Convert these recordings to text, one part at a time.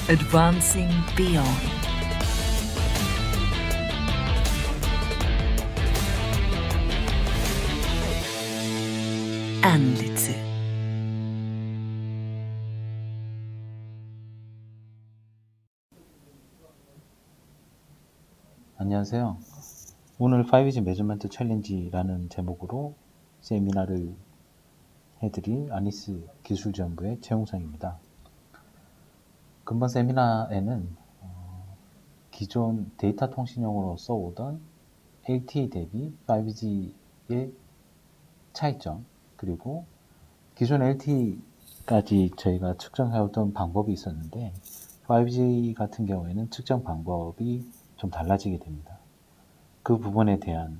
Advancing beyond. Anlitz. 안녕하세요. 오늘 5G 매저먼트 챌린지라는 제목으로 세미나를 해드릴 아니스 기술지원부의 최용상입니다. 금번 세미나에는 기존 데이터 통신용으로 써오던 LTE 대비 5G의 차이점, 그리고 기존 LTE까지 저희가 측정해오던 방법이 있었는데 5G 같은 경우에는 측정 방법이 좀 달라지게 됩니다. 그 부분에 대한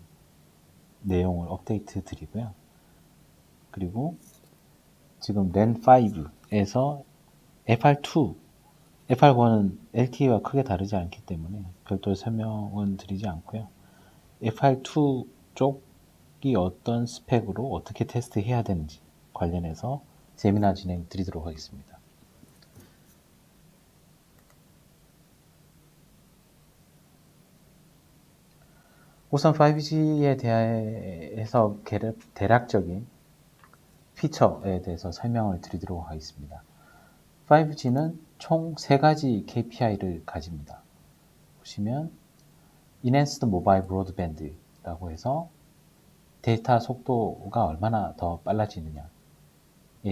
내용을 업데이트 드리고요. 그리고 지금 랜5에서 FR2, FR1은 LTE와 크게 다르지 않기 때문에 별도의 설명은 드리지 않고요. FR2 쪽이 어떤 스펙으로 어떻게 테스트해야 되는지 관련해서 세미나 진행 드리도록 하겠습니다. 우선 5G에 대해서 대략적인 피처에 대해서 설명을 드리도록 하겠습니다. 5G는 총 3가지 KPI를 가집니다. 보시면 Enhanced Mobile Broadband라고 해서 데이터 속도가 얼마나 더 빨라지느냐의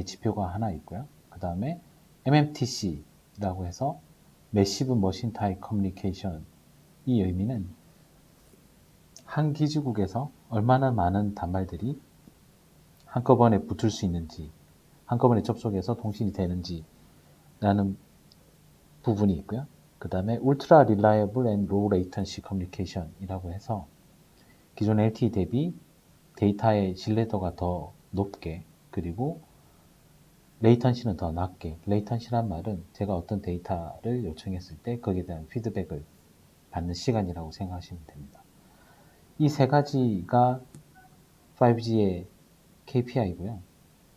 지표가 하나 있고요. 그 다음에 MMTC라고 해서 Massive Machine Type Communication, 이 의미는 한 기지국에서 얼마나 많은 단말들이 한꺼번에 붙을 수 있는지, 한꺼번에 접속해서 통신이 되는지 라는 부분이 있고요. 그 다음에 Ultra Reliable and Low Latency Communication 이라고 해서 기존 LTE 대비 데이터의 신뢰도가 더 높게, 그리고 레이턴시는 더 낮게, 레이턴시란 말은 제가 어떤 데이터를 요청했을 때 거기에 대한 피드백을 받는 시간이라고 생각하시면 됩니다. 이 3가지가 5G의 KPI고요.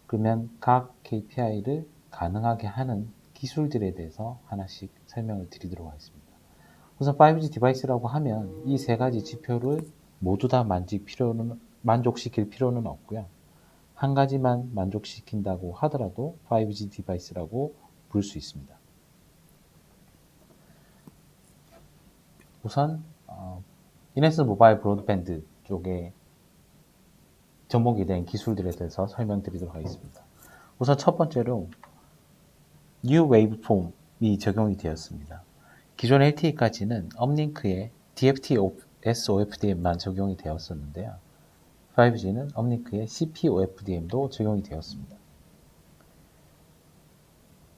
그러면 각 KPI를 가능하게 하는 기술들에 대해서 하나씩 설명을 드리도록 하겠습니다. 우선 5G 디바이스라고 하면 이 3가지 지표를 모두 다 만족시킬 필요는 없고요. 한 가지만 만족시킨다고 하더라도 5G 디바이스라고 부를 수 있습니다. 우선 Enhanced Mobile Broadband 쪽에 접목이 된 기술들에 대해서 설명드리도록 하겠습니다. 우선 첫 번째로 New Waveform이 적용이 되었습니다. 기존 LTE까지는 업링크에 DFT SOFDM만 적용이 되었었는데요. 5G는 업링크에 CPOFDM도 적용이 되었습니다.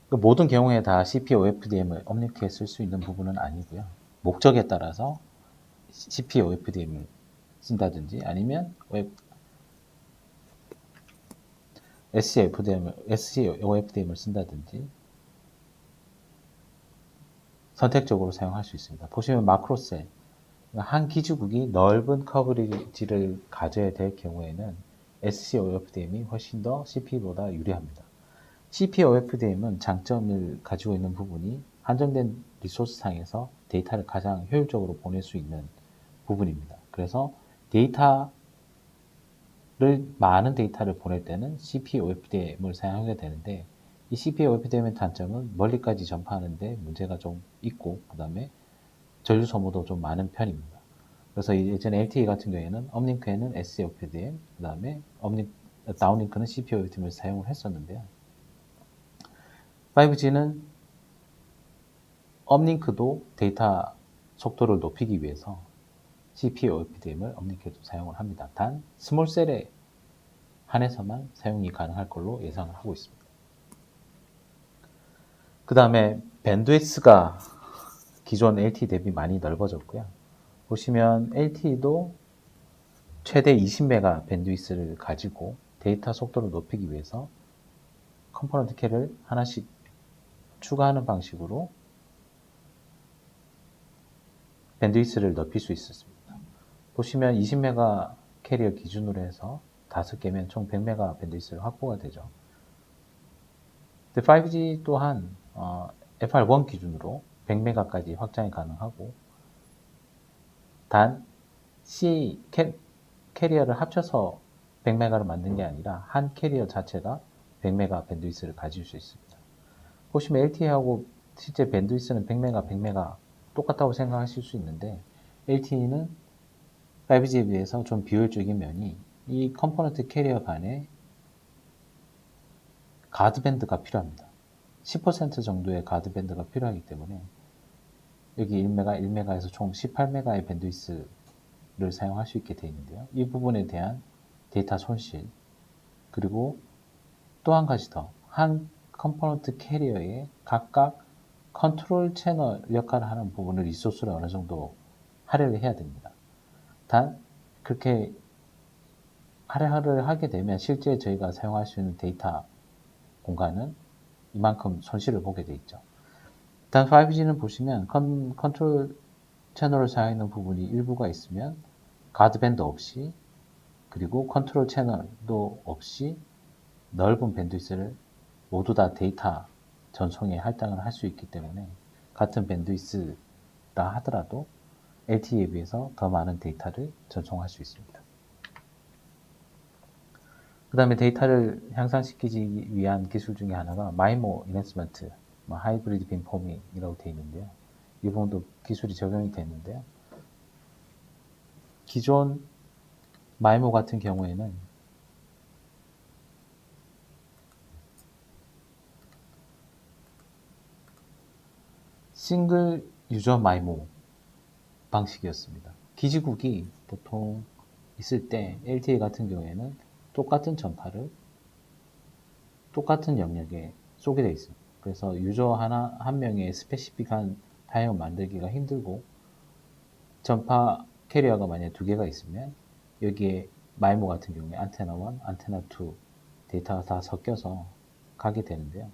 모든 경우에 다 CPOFDM을 업링크에 쓸 수 있는 부분은 아니고요. 목적에 따라서 CPOFDM을 쓴다든지 아니면 SCOFDM을 쓴다든지 선택적으로 사용할 수 있습니다. 보시면 마크로셀, 한 기지국이 넓은 커버리지를 가져야 될 경우에는 SCOFDM이 훨씬 더 CP보다 유리합니다. CPOFDM은 장점을 가지고 있는 부분이 한정된 리소스상에서 데이터를 가장 효율적으로 보낼 수 있는 부분입니다. 그래서 많은 데이터를 보낼 때는 CPOFDM을 사용하게 되는데, 이 CPOFDM의 단점은 멀리까지 전파하는데 문제가 좀 있고, 그 다음에 전류 소모도 좀 많은 편입니다. 그래서 예전에 LTE 같은 경우에는 업링크에는 SCOFDM, 그 다음에 다운링크는 CPOFDM을 사용을 했었는데요. 5G는 업링크도 데이터 속도를 높이기 위해서 CPOFDM을 업링크에도 사용을 합니다. 단 스몰셀에 한해서만 사용이 가능할 걸로 예상을 하고 있습니다. 그 다음에 밴드위스가 기존 LTE 대비 많이 넓어졌고요. 보시면 LTE도 최대 20메가 밴드위스를 가지고 데이터 속도를 높이기 위해서 컴포넌트 캐를 하나씩 추가하는 방식으로 밴드위스를 높일 수 있었습니다. 보시면 20메가 캐리어 기준으로 해서 5개면 총 100메가 밴드위스를 확보가 되죠. 근데 5G 또한 FR1 기준으로 100메가까지 확장이 가능하고, 단 C 캐리어를 합쳐서 100메가를 만든 게 아니라 한 캐리어 자체가 100메가 밴드위스를 가질 수 있습니다. 보시면 LTE하고 실제 밴드위스는 100메가, 100메가 똑같다고 생각하실 수 있는데, LTE는 5G에 비해서 좀 비효율적인 면이 이 컴포넌트 캐리어 간에 가드밴드가 필요합니다. 10% 정도의 가드밴드가 필요하기 때문에 여기 1메가, 1메가에서 총 18메가의 밴드위스를 사용할 수 있게 되어 있는데요. 이 부분에 대한 데이터 손실, 그리고 또 한 가지 더, 한 컴포넌트 캐리어에 각각 컨트롤 채널 역할을 하는 부분을 리소스를 어느 정도 할애를 해야 됩니다. 단 그렇게 할애를 하게 되면 실제 저희가 사용할 수 있는 데이터 공간은 이만큼 손실을 보게 돼 있죠. 단 5G는 보시면 컨트롤 채널을 사용하는 부분이 일부가 있으면 가드밴드 없이, 그리고 컨트롤 채널도 없이 넓은 밴드위스를 모두 다 데이터 전송에 할당을 할 수 있기 때문에 같은 밴드위스다 하더라도 LTE에 비해서 더 많은 데이터를 전송할 수 있습니다. 그 다음에 데이터를 향상시키기 위한 기술 중에 하나가 마이모 인핸스먼트, 하이브리드 빔포밍이라고 되어 있는데요. 이 부분도 기술이 적용이 되는데요. 기존 마이모 같은 경우에는 싱글 유저 마이모 방식이었습니다. 기지국이 보통 있을 때 LTE 같은 경우에는 똑같은 전파를 똑같은 영역에 쏘게 되어 있습니다. 그래서 유저 한 명의 스페시픽한 파형을 만들기가 힘들고, 전파 캐리어가 만약에 두 개가 있으면 여기에 마이모 같은 경우에 안테나 1, 안테나 2 데이터가 다 섞여서 가게 되는데요.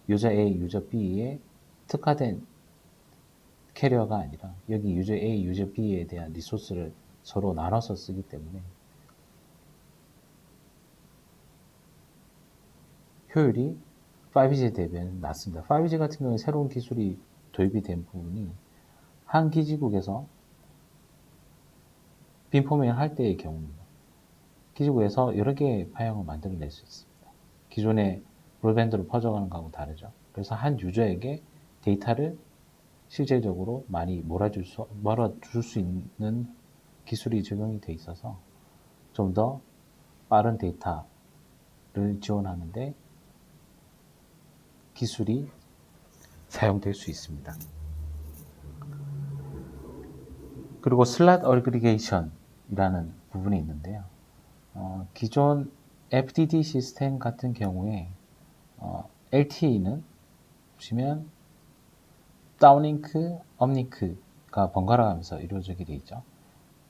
유저 A, 유저 B에 특화된 캐리어가 아니라 여기 유저 A, 유저 B에 대한 리소스를 서로 나눠서 쓰기 때문에 효율이 5G에 대비하면 낮습니다. 5G 같은 경우에 새로운 기술이 도입이 된 부분이 한 기지국에서 빔포밍을 할 때의 경우입니다. 기지국에서 여러 개의 파형을 만들어낼 수 있습니다. 기존의 브로드밴드로 퍼져가는 거하고 다르죠. 그래서 한 유저에게 데이터를 실질적으로 많이 몰아줄 수 있는 기술이 적용이 돼 있어서 좀 더 빠른 데이터를 지원하는데 기술이 사용될 수 있습니다. 그리고 슬롯 어그리게이션이라는 부분이 있는데요. 기존 FDD 시스템 같은 경우에 LTE는 보시면 다운링크, 업링크가 번갈아 가면서 이루어지게 되어 있죠.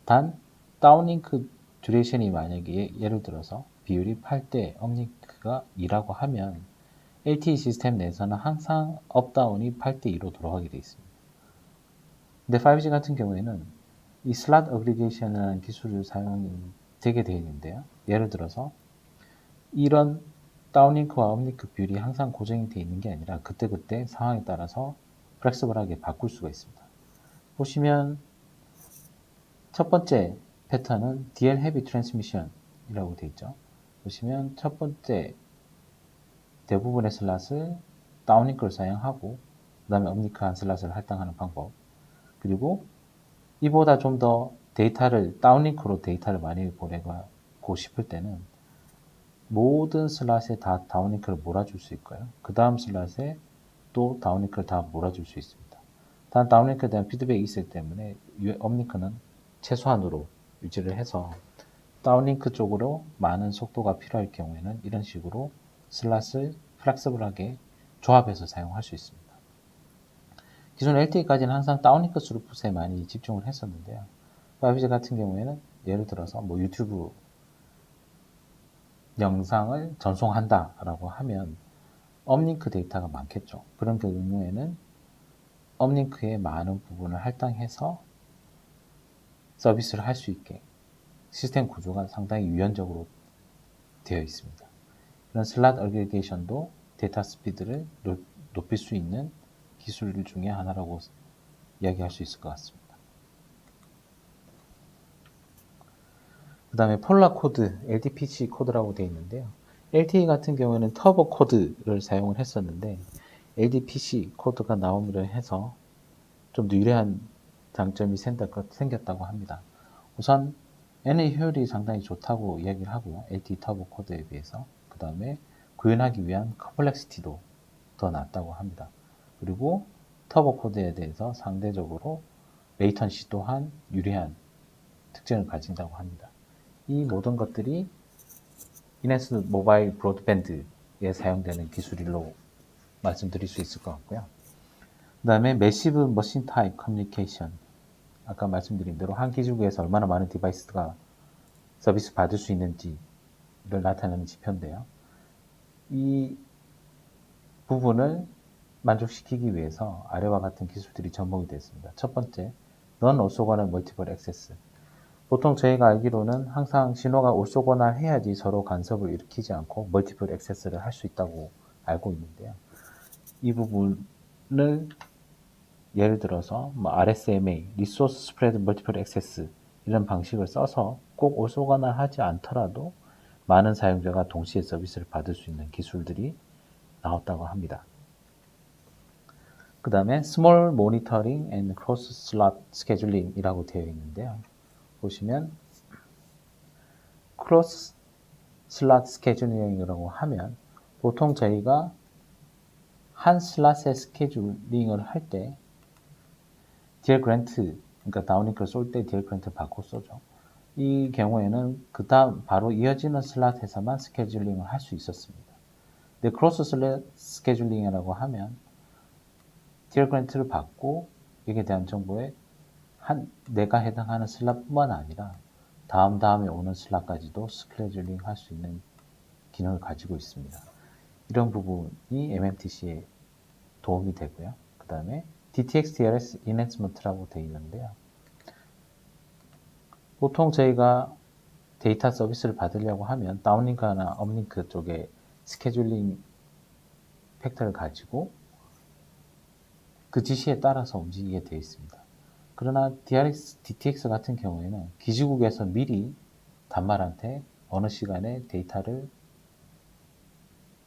단 다운링크 듀레이션이 만약에 예를 들어서 비율이 8대 업링크가 2라고 하면 LTE 시스템 내에서는 항상 업다운이 8대2로 돌아가게 되어 있습니다. 근데 5G 같은 경우에는 이 슬롯 어그리게이션이라는 기술을 사용이 되게 되어 있는데요. 예를 들어서 이런 다운링크와 업링크 비율이 항상 고정이 되어 있는 게 아니라 그때그때 상황에 따라서 플렉서블하게 바꿀 수가 있습니다. 보시면 첫 번째 패턴은 DL 헤비 트랜스미션이라고 되어 있죠. 보시면 첫 번째 대부분의 슬롯을 다운링크를 사용하고 그 다음에 업링크한 슬롯을 할당하는 방법, 그리고 이보다 좀 더 데이터를 다운링크로 데이터를 많이 보내고 싶을 때는 모든 슬롯에 다 다운링크를 몰아줄 수 있고요. 그 다음 슬롯에 또 다운링크를 다 몰아줄 수 있습니다. 단 다운링크에 대한 피드백이 있기 때문에 업링크는 최소한으로 유지를 해서 다운링크 쪽으로 많은 속도가 필요할 경우에는 이런 식으로 슬롯을 플렉서블하게 조합해서 사용할 수 있습니다. 기존 LTE까지는 항상 다운링크 스루풋에 많이 집중을 했었는데요. 5G 같은 경우에는 예를 들어서 유튜브 영상을 전송한다라고 하면 업링크 데이터가 많겠죠. 그런 경우에는 업링크의 많은 부분을 할당해서 서비스를 할 수 있게 시스템 구조가 상당히 유연적으로 되어 있습니다. 이런 슬롯 어그리게이션도 데이터 스피드를 높일 수 있는 기술 중에 하나라고 이야기할 수 있을 것 같습니다. 그 다음에 폴라 코드, LDPC 코드라고 되어 있는데요. LTE 같은 경우에는 터보 코드를 사용을 했었는데 LDPC 코드가 나옴으로 해서 좀 더 유리한 장점이 생겼다고 합니다. 우선 NA 효율이 상당히 좋다고 이야기를 하고요. LTE 터보 코드에 비해서. 그 다음에 구현하기 위한 컴플렉시티도 더 낮다고 합니다. 그리고 터보 코드에 대해서 상대적으로 레이턴시 또한 유리한 특징을 가진다고 합니다. 이 모든 것들이 이네스 모바일 브로드밴드에 사용되는 기술로 말씀드릴 수 있을 것 같고요. 그 다음에 매시브 머신 타입 커뮤니케이션, 아까 말씀드린 대로 한 기지국에서 얼마나 많은 디바이스가 서비스 받을 수 있는지를 나타내는 지표인데요. 이 부분을 만족시키기 위해서 아래와 같은 기술들이 접목이 되어 있습니다. 첫 번째, non-orthogonal multiple access. 보통 저희가 알기로는 항상 신호가 orthogonal 해야지 서로 간섭을 일으키지 않고 multiple access를 할 수 있다고 알고 있는데요. 이 부분을 예를 들어서 RSMA, Resource Spread Multiple Access 이런 방식을 써서 꼭 orthogonal 하지 않더라도 많은 사용자가 동시에 서비스를 받을 수 있는 기술들이 나왔다고 합니다. 그 다음에 Small Monitoring and Cross Slot Scheduling 이라고 되어 있는데요. 보시면 Cross Slot Scheduling이라고 하면 보통 저희가 한 슬롯의 스케줄링을 할 때 DL 그랜트, 그러니까 다운링크를 쏠 때 DL 그랜트 받고 쏘죠. 이 경우에는 그 다음 바로 이어지는 슬롯에서만 스케줄링을 할 수 있었습니다. 근데 크로스 슬롯 스케줄링이라고 하면 DL 그랜트를 받고 여기에 대한 정보에 내가 해당하는 슬롯뿐만 아니라 다음에 오는 슬롯까지도 스케줄링 할 수 있는 기능을 가지고 있습니다. 이런 부분이 MMTC에 도움이 되고요. 그 다음에 DTX DRS Enhancement라고 되어 있는데요. 보통 저희가 데이터 서비스를 받으려고 하면 다운링크나 업링크 쪽에 스케줄링 팩터를 가지고 그 지시에 따라서 움직이게 되어 있습니다. 그러나 DTX 같은 경우에는 기지국에서 미리 단말한테 어느 시간에 데이터를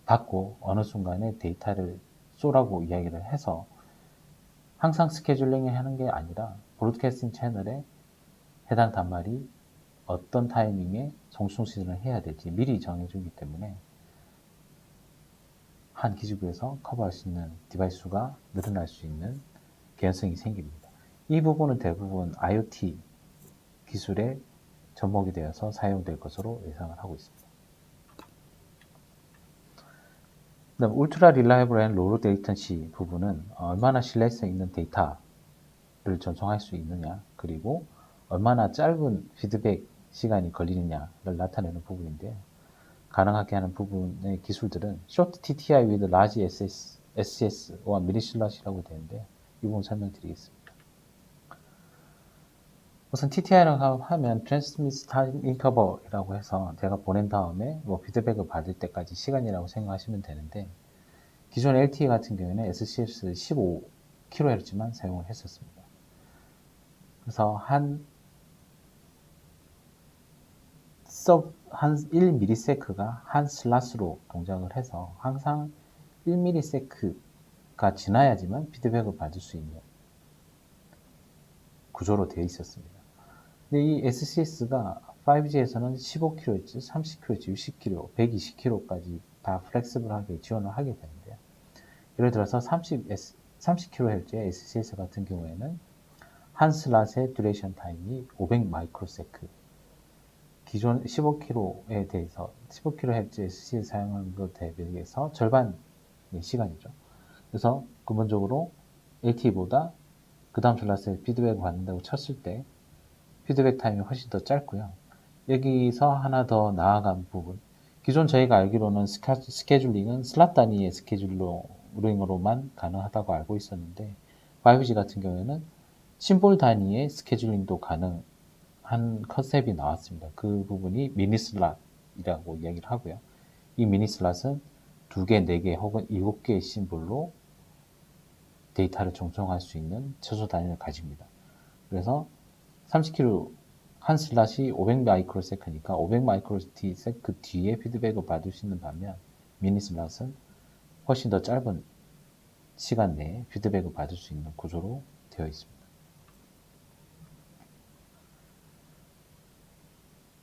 받고 어느 순간에 데이터를 쏘라고 이야기를 해서 항상 스케줄링을 하는 게 아니라 브로드캐스팅 채널에 해당 단말이 어떤 타이밍에 송수신을 해야 될지 미리 정해주기 때문에 한 기지국에서 커버할 수 있는 디바이스 수가 늘어날 수 있는 개연성이 생깁니다. 이 부분은 대부분 IoT 기술에 접목이 되어서 사용될 것으로 예상을 하고 있습니다. 그다음 울트라 릴라이블 앤 로우 레이턴시 부분은 얼마나 신뢰성 있는 데이터를 전송할 수 있느냐, 그리고 얼마나 짧은 피드백 시간이 걸리느냐를 나타내는 부분인데요. 가능하게 하는 부분의 기술들은 Short TTI with Large SCS와 미리슬럿이라고 되는데 이 부분 설명드리겠습니다. 우선 TTI라고 하면 Transmit Time Interval이라고 해서 제가 보낸 다음에 피드백을 받을 때까지 시간이라고 생각하시면 되는데 기존 LTE 같은 경우에는 SCS 15kHz만 사용을 했었습니다. 그래서 한 1ms가 한 슬롯으로 동작을 해서 항상 1ms가 지나야지만 피드백을 받을 수 있는 구조로 되어 있었습니다. 근데 이 SCS가 5G에서는 15kHz, 30kHz, 60kHz, 120kHz까지 다 플렉시블하게 지원을 하게 되는데요. 예를 들어서 30kHz의 SCS 같은 경우에는 한 슬롯의 듀레이션 타임이 500 마이크로세크, 기존 15kHz에 대해서 15kHz SCS 사용하는 것 대비해서 절반의 시간이죠. 그래서 근본적으로 LTE보다 그 다음 슬롯에 피드백을 받는다고 쳤을 때 피드백 타임이 훨씬 더 짧고요. 여기서 하나 더 나아간 부분, 기존 저희가 알기로는 스케줄링은 슬롯 단위의 스케줄링으로만 가능하다고 알고 있었는데 5G 같은 경우에는 심볼 단위의 스케줄링도 가능한 컨셉이 나왔습니다. 그 부분이 미니슬롯이라고 이야기를 하고요. 이 미니슬롯은 2개, 4개 혹은 7개의 심볼로 데이터를 전송할 수 있는 최소 단위를 가집니다. 그래서 30kb 한 슬롯이 500 마이크로세컨이니까 500 마이크로세컨 뒤에 피드백을 받을 수 있는 반면 미니 슬롯은 훨씬 더 짧은 시간 내에 피드백을 받을 수 있는 구조로 되어 있습니다.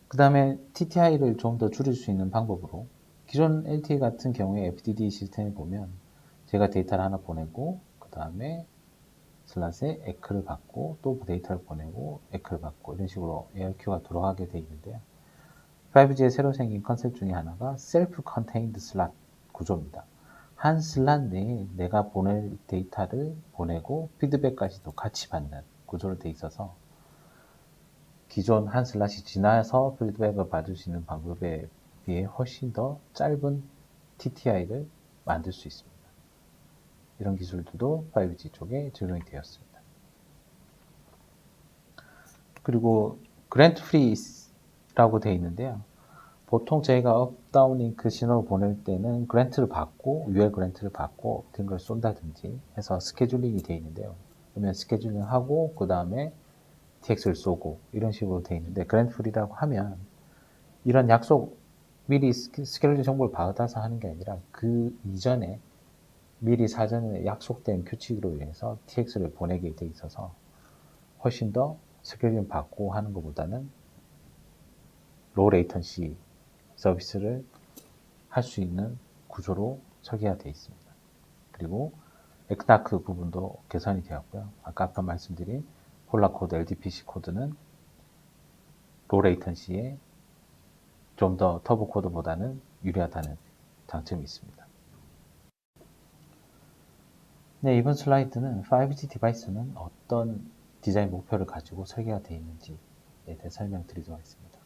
그 다음에 TTI를 좀 더 줄일 수 있는 방법으로 기존 LTE 같은 경우에 FDD 시스템을 보면 제가 데이터를 하나 보내고 그 다음에 슬롯에 에크를 받고 또 데이터를 보내고 에크를 받고 이런 식으로 ARQ가 돌아가게 되어 있는데요. 5G에 새로 생긴 컨셉 중에 하나가 셀프 컨테인드 슬롯 구조입니다. 한 슬롯 내에 내가 보낼 데이터를 보내고 피드백까지도 같이 받는 구조로 되어 있어서 기존 한 슬롯이 지나서 피드백을 받을 수 있는 방법에 비해 훨씬 더 짧은 TTI를 만들 수 있습니다. 이런 기술들도 5G 쪽에 적용이 되었습니다. 그리고 그랜트 프리라고 되어 있는데요. 보통 저희가 업다운 링크 신호를 보낼 때는 그랜트를 받고 UL 그랜트를 받고 어떤 걸 쏜다든지 해서 스케줄링이 되어 있는데요. 그러면 스케줄링 하고 그 다음에 TX를 쏘고 이런 식으로 되어 있는데 그랜트 프리라고 하면 이런 약속 미리 스케줄 정보를 받아서 하는 게 아니라 그 이전에 미리 사전에 약속된 규칙으로 인해서 TX를 보내게 돼 있어서 훨씬 더 스케줄링 받고 하는 것보다는 로우 레이턴시 서비스를 할 수 있는 구조로 설계가 되어 있습니다. 그리고 엑다크 부분도 개선이 되었고요. 아까 말씀드린 폴라 코드, LDPC 코드는 로우 레이턴시에 좀 더 터보 코드보다는 유리하다는 장점이 있습니다. 네, 이번 슬라이드는 5G 디바이스는 어떤 디자인 목표를 가지고 설계가 되어 있는지에 대해 설명드리도록 하겠습니다.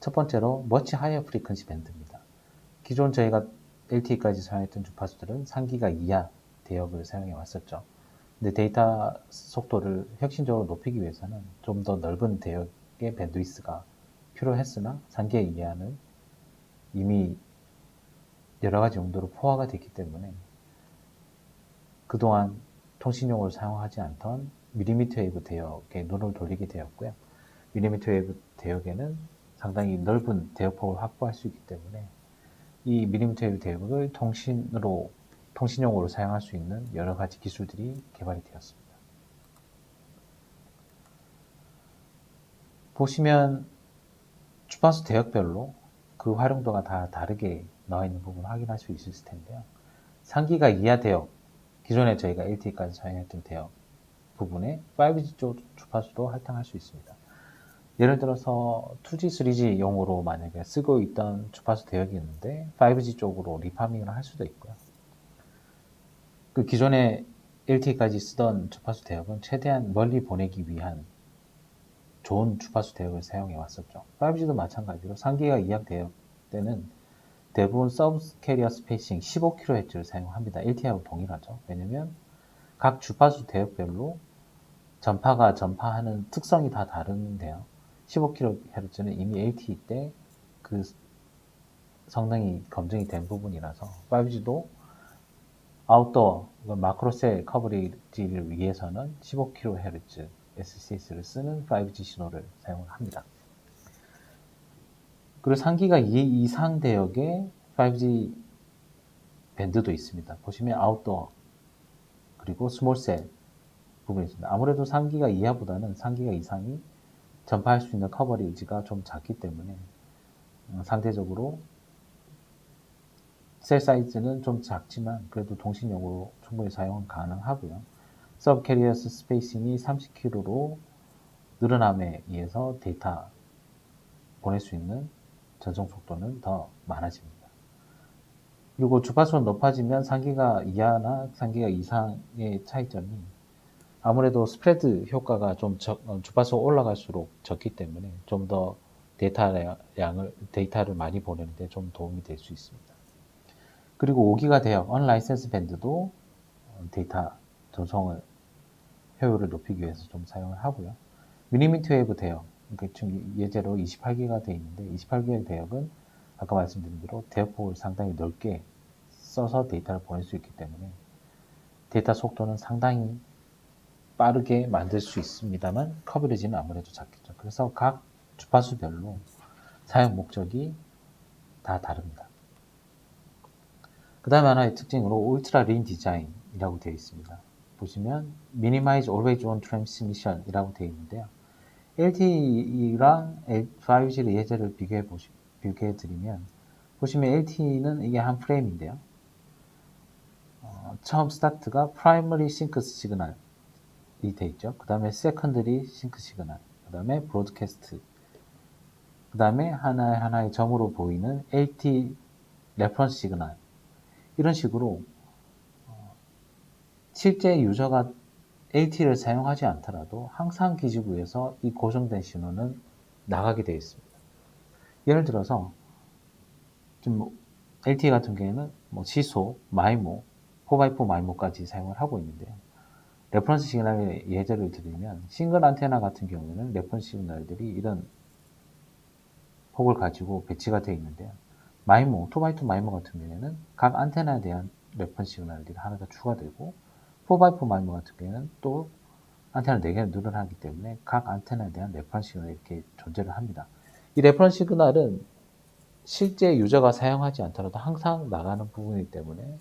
첫 번째로 머치 하이어 프리퀀시 밴드입니다. 기존 저희가 LTE까지 사용했던 주파수들은 3기가 이하 대역을 사용해 왔었죠. 근데 데이터 속도를 혁신적으로 높이기 위해서는 좀 더 넓은 대역의 밴드위스가 필요했으나 3기가 이하는 이미 여러 가지 용도로 포화가 됐기 때문에 그동안 통신용으로 사용하지 않던 밀리미터 웨이브 대역에 눈을 돌리게 되었고요. 밀리미터 웨이브 대역에는 상당히 넓은 대역폭을 확보할 수 있기 때문에 이 밀리미터 웨이브 대역을 통신용으로 사용할 수 있는 여러 가지 기술들이 개발이 되었습니다. 보시면 주파수 대역별로 그 활용도가 다 다르게 나와 있는 부분 확인할 수 있을 텐데요. 3기가 이하 대역, 기존에 저희가 LTE까지 사용했던 대역 부분에 5G 쪽 주파수도 할당할 수 있습니다. 예를 들어서 2G, 3G 용으로 만약에 쓰고 있던 주파수 대역이 있는데 5G 쪽으로 리파밍을 할 수도 있고요. 그 기존에 LTE까지 쓰던 주파수 대역은 최대한 멀리 보내기 위한 좋은 주파수 대역을 사용해 왔었죠. 5G도 마찬가지로 3기가 이하 대역 때는 대부분 서브 캐리어 스페이싱 15kHz를 사용합니다. LTE하고 동일하죠. 왜냐면 각 주파수 대역별로 전파가 전파하는 특성이 다 다른데요. 15kHz는 이미 LTE 때 그 성능이 검증이 된 부분이라서 5G도 아웃도어, 마크로셀 커버리지를 위해서는 15kHz SCS를 쓰는 5G 신호를 사용합니다. 그리고 3기가 이상 대역의 5G 밴드도 있습니다. 보시면 아웃도어 그리고 스몰셀 부분이 있습니다. 아무래도 3기가 이하보다는 3기가 이상이 전파할 수 있는 커버리지가 좀 작기 때문에 상대적으로 셀 사이즈는 좀 작지만 그래도 통신용으로 충분히 사용 가능하고요. 서브 캐리어스 스페이싱이 30km로 늘어남에 의해서 데이터 보낼 수 있는 전송 속도는 더 많아집니다. 그리고 주파수가 높아지면 3기가 이하나 3기가 이상의 차이점이 아무래도 스프레드 효과가 좀 주파수가 올라갈수록 적기 때문에 좀 더 데이터를 많이 보내는데 좀 도움이 될 수 있습니다. 그리고 5기가 대역, 언라이센스 밴드도 데이터 전송을 효율을 높이기 위해서 좀 사용을 하고요. 밀리미터 웨이브 대역, 그러니까 예제로 28기가 되어 있는데 28기가 대역은 아까 말씀드린 대로 대역폭을 상당히 넓게 써서 데이터를 보낼 수 있기 때문에 데이터 속도는 상당히 빠르게 만들 수 있습니다만 커버리지는 아무래도 작겠죠. 그래서 각 주파수별로 사용 목적이 다 다릅니다. 그 다음에 하나의 특징으로 울트라 린 디자인이라고 되어 있습니다. 보시면 Minimize Always On Transmission 이라고 되어 있는데요. LTE랑 5G의 예제를 비교해 드리면 보시면 LTE는 이게 한 프레임인데요. 처음 스타트가 프라이머리 싱크 시그널이 되어 있죠. 그 다음에 세컨더리 싱크 시그널, 그 다음에 브로드캐스트, 그 다음에 하나의 점으로 보이는 LTE 레퍼런스 시그널. 이런 식으로 실제 유저가 LTE를 사용하지 않더라도 항상 기지국에서 이 고정된 신호는 나가게 되어 있습니다. 예를 들어서 좀 LTE 같은 경우에는 시소, 마이모, 4x4 마이모까지 사용을 하고 있는데요. 레퍼런스 시그널의 예제를 드리면 싱글 안테나 같은 경우에는 레퍼런스 시그널들이 이런 폭을 가지고 배치가 되어 있는데요. 마이모, 2x2 마이모 같은 경우에는 각 안테나에 대한 레퍼런스 시그널들이 하나 더 추가되고 4x4 마이모 같은 경우에는 또 안테나 4개를 늘어나기 때문에 각 안테나에 대한 레퍼런스 시그널이 이렇게 존재를 합니다. 이 레퍼런스 시그널은 실제 유저가 사용하지 않더라도 항상 나가는 부분이기 때문에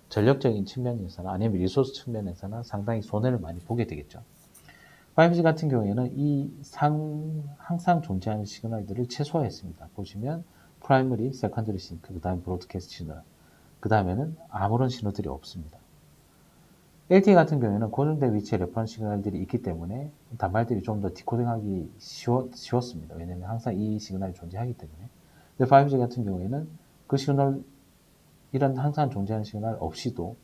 전력적인 측면에서나 아니면 리소스 측면에서나 상당히 손해를 많이 보게 되겠죠. 5G 같은 경우에는 항상 존재하는 시그널들을 최소화했습니다. 보시면 프라이머리, 세컨더리 싱크, 그 다음에 브로드캐스트 시그널, 그 다음에는 아무런 신호들이 없습니다. LTE 같은 경우에는 고정된 위치에 레퍼런스 시그널들이 있기 때문에 단말들이 좀 더 디코딩하기 쉬웠습니다. 왜냐하면 항상 이 시그널이 존재하기 때문에. 근데 5G 같은 경우에는 그 시그널, 이런 항상 존재하는 시그널 없이도